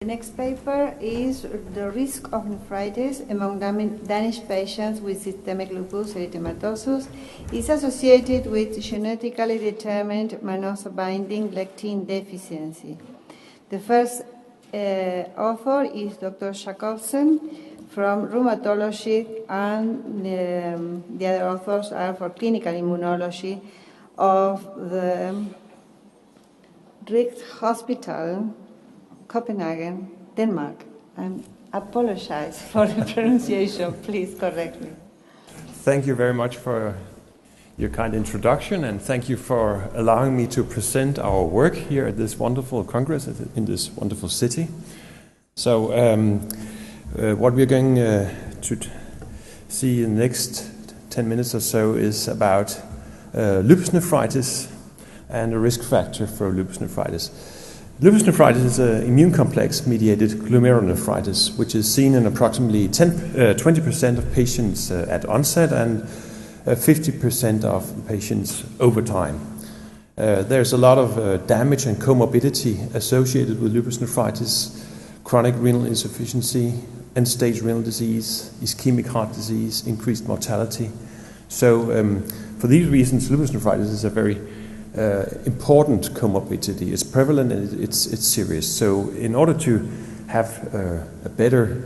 The next paper is the risk of nephritis among Danish patients with systemic lupus erythematosus is associated with genetically determined mannose-binding Lectin deficiency. The first author is Dr. Jacobsen from rheumatology, and the other authors are for clinical immunology of the Rigshospital Hospital, Copenhagen, Denmark. I apologize for the pronunciation. Please correct me. Thank you very much for your kind introduction, and thank you for allowing me to present our work here at this wonderful congress in this wonderful city. So what we're going to see in the next 10 minutes or so is about lupus nephritis and a risk factor for lupus nephritis. Lupus nephritis is an immune complex mediated glomerulonephritis, which is seen in approximately 20% of patients at onset and 50% of patients over time. There's a lot of damage and comorbidity associated with lupus nephritis: chronic renal insufficiency, end-stage renal disease, ischemic heart disease, increased mortality. So for these reasons, lupus nephritis is a very important comorbidity. It's prevalent and it's serious. So in order to have a better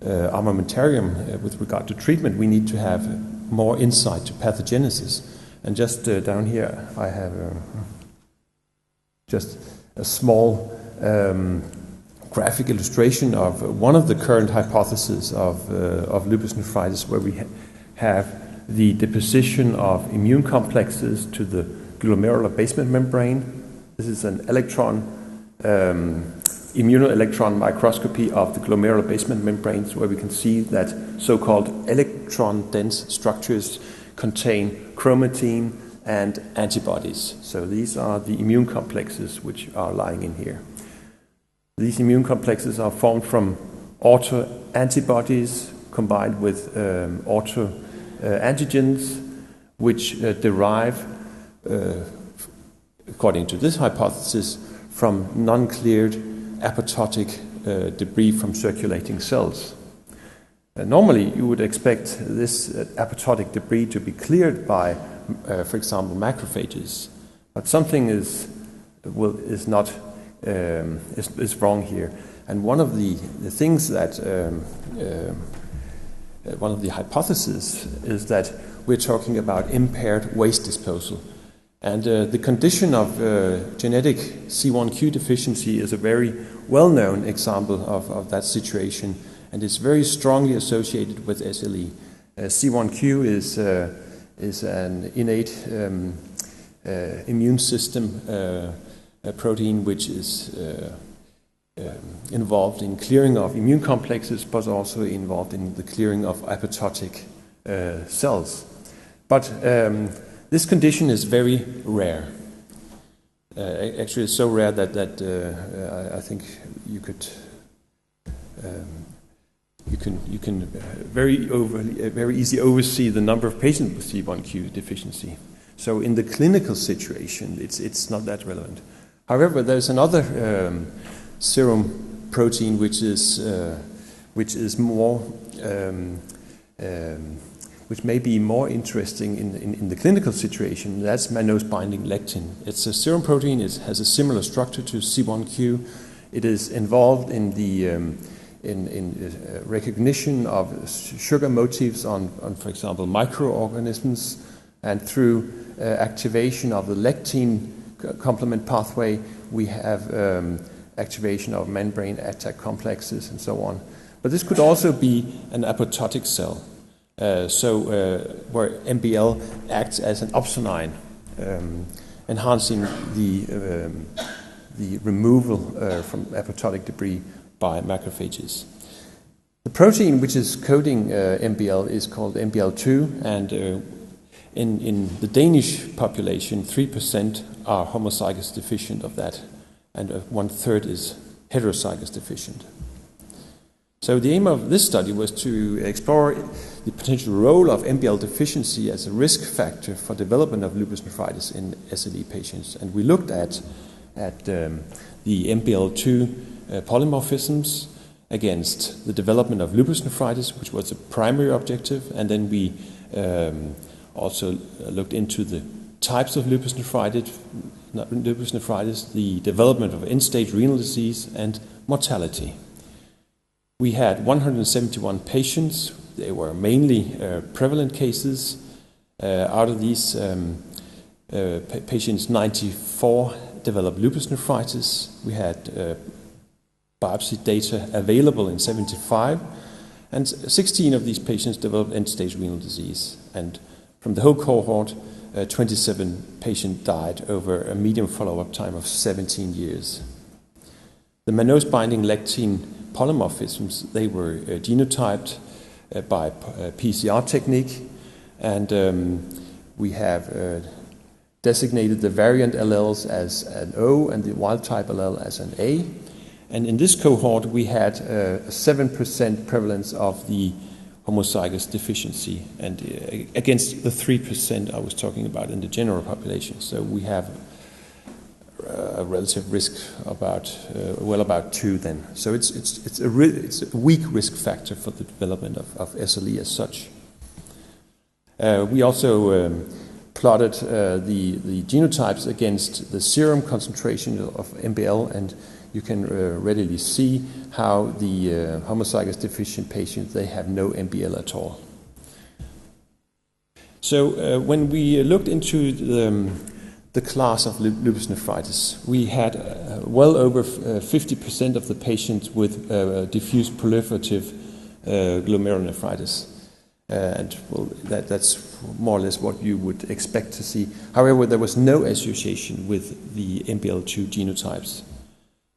armamentarium with regard to treatment, we need to have more insight to pathogenesis. And just down here I have just a small graphic illustration of one of the current hypotheses of lupus nephritis, where we have the deposition of immune complexes to the glomerular basement membrane. This is an immunoelectron microscopy of the glomerular basement membranes, where we can see that so-called electron-dense structures contain chromatin and antibodies. So these are the immune complexes which are lying in here. These immune complexes are formed from autoantibodies combined with autoantigens, which derive, according to this hypothesis, from non-cleared apoptotic debris from circulating cells. Normally, you would expect this apoptotic debris to be cleared by, for example, macrophages, but something is wrong here. And one of the things that one of the hypotheses is that we're talking about impaired waste disposal. And the condition of genetic C1q deficiency is a very well-known example of that situation, and it's very strongly associated with SLE. C1q is an innate immune system protein which is involved in clearing of immune complexes, but also involved in the clearing of apoptotic cells. But this condition is very rare. Actually, it's so rare that I think you can very easily oversee the number of patients with C1q deficiency. So in the clinical situation, it's not that relevant. However, there's another serum protein which may be more interesting in the clinical situation. That's mannose-binding lectin. It's a serum protein. It has a similar structure to C1q. It is involved in the recognition of sugar motifs on, for example, microorganisms, and through activation of the lectin complement pathway, we have activation of membrane attack complexes and so on. But this could also be an apoptotic cell. Where MBL acts as an opsonine, enhancing the removal from apoptotic debris by macrophages. The protein which is coding MBL is called MBL2, and in the Danish population, 3% are homozygous deficient of that, and 1/3 is heterozygous deficient. So the aim of this study was to explore the potential role of MBL deficiency as a risk factor for development of lupus nephritis in SLE patients. And we looked at the MBL2 polymorphisms against the development of lupus nephritis, which was the primary objective, and then we also looked into the types of lupus nephritis, the development of end-stage renal disease, and mortality. We had 171 patients. They were mainly prevalent cases. Out of these patients, 94 developed lupus nephritis. We had biopsy data available in 75, and 16 of these patients developed end-stage renal disease. And from the whole cohort, 27 patients died over a median follow-up time of 17 years. The mannose-binding Lectin polymorphisms, they were genotyped by PCR technique, and we have designated the variant alleles as an O and the wild-type allele as an A. And in this cohort, we had a 7% prevalence of the homozygous deficiency, and against the 3% I was talking about in the general population. So we have a relative risk about about 2 then. So it's a weak risk factor for the development of SLE as such. We also plotted the genotypes against the serum concentration of MBL, and you can readily see how the homozygous deficient patients, they have no MBL at all. So when we looked into the class of lupus nephritis, we had well over 50% of the patients with diffuse proliferative glomerulonephritis. And well, that's more or less what you would expect to see. However, there was no association with the MBL2 genotypes.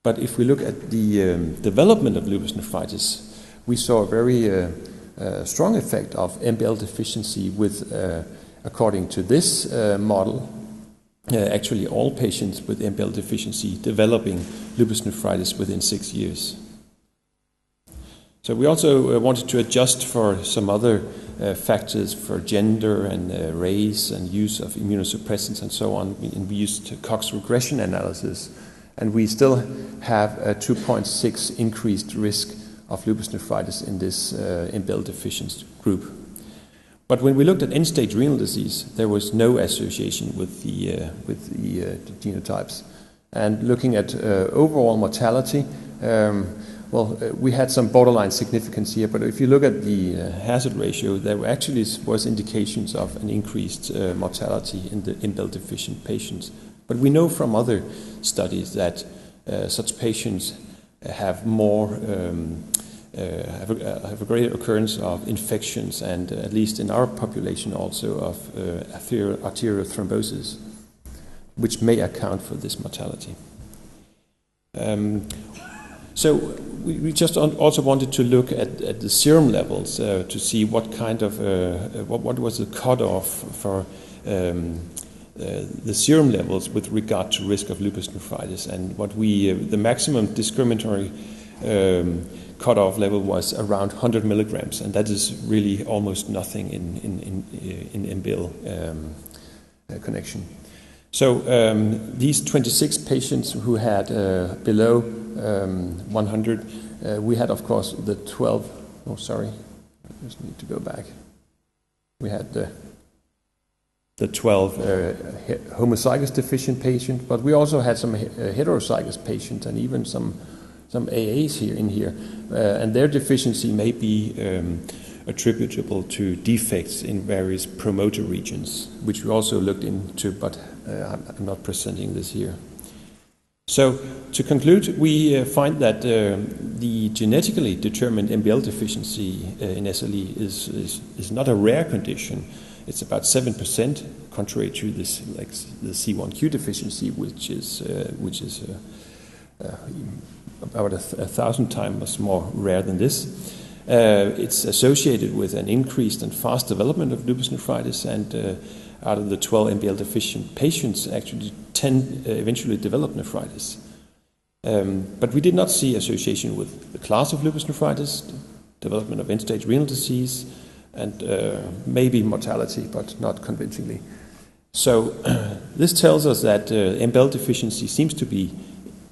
But if we look at the development of lupus nephritis, we saw a very strong effect of MBL deficiency with, according to this model, actually all patients with MBL deficiency developing lupus nephritis within 6 years. So we also wanted to adjust for some other factors for gender and race and use of immunosuppressants and so on. And we used Cox regression analysis, and we still have a 2.6 increased risk of lupus nephritis in this MBL deficient group. But when we looked at end-stage renal disease, there was no association with the genotypes. And looking at overall mortality, we had some borderline significance here, but if you look at the hazard ratio, there actually was indications of an increased mortality in the MBL deficient patients. But we know from other studies that such patients have more have a greater occurrence of infections, and at least in our population also of arterial thrombosis, which may account for this mortality. So we just also wanted to look at the serum levels to see what kind of what was the cutoff for the serum levels with regard to risk of lupus nephritis, and what the maximum discriminatory cutoff level was around 100 milligrams, and that is really almost nothing in MBL connection. So these 26 patients who had below 100, we had, of course, the 12. Oh, sorry, I just need to go back. We had the 12 homozygous deficient patients, but we also had some heterozygous patients and even some AAs here, and their deficiency may be attributable to defects in various promoter regions, which we also looked into, but I'm not presenting this here. So to conclude, we find that the genetically determined MBL deficiency in SLE is not a rare condition. It's about 7%, contrary to this, like the C1q deficiency, which is about 1,000 times more rare than this. It's associated with an increased and fast development of lupus nephritis, and out of the 12 MBL deficient patients, actually 10 eventually developed nephritis. But we did not see association with the class of lupus nephritis, development of end-stage renal disease, and maybe mortality, but not convincingly. So this tells us that MBL deficiency seems to be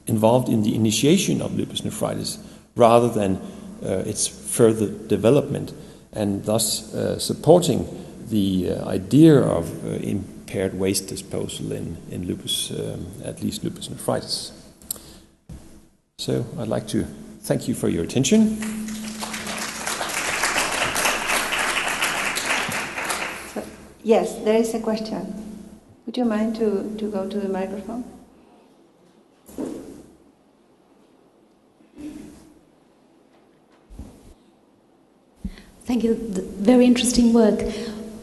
involved in the initiation of lupus nephritis rather than its further development, and thus supporting the idea of impaired waste disposal in lupus, at least lupus nephritis. So I'd like to thank you for your attention. So, yes, there is a question. Would you mind to go to the microphone? Thank you. Very interesting work.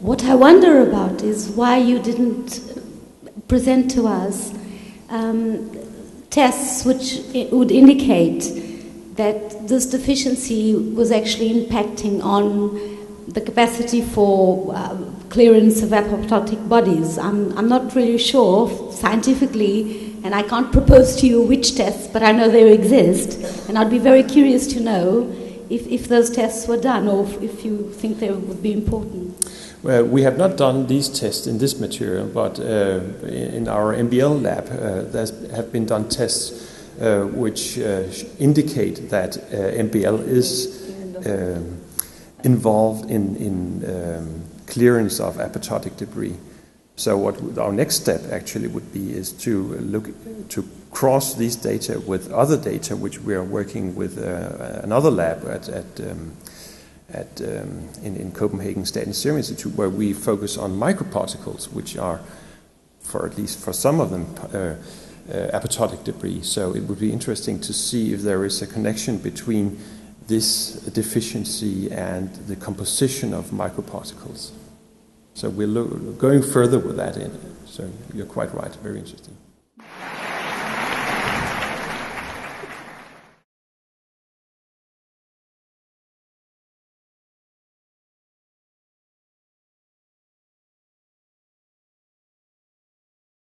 What I wonder about is why you didn't present to us tests which would indicate that this deficiency was actually impacting on the capacity for clearance of apoptotic bodies. I'm not really sure scientifically, and I can't propose to you which tests, but I know they exist, and I'd be very curious to know if those tests were done, or if you think they would be important. Well, we have not done these tests in this material, but in our MBL lab there have been done tests which indicate that MBL is involved in clearance of apoptotic debris. So what our next step actually would be is to cross these data with other data which we are working with another lab in Copenhagen Statens Serum Institute, where we focus on microparticles, which are, at least for some of them, apoptotic debris. So it would be interesting to see if there is a connection between this deficiency and the composition of microparticles. So we're going further with that in. So you're quite right, very interesting.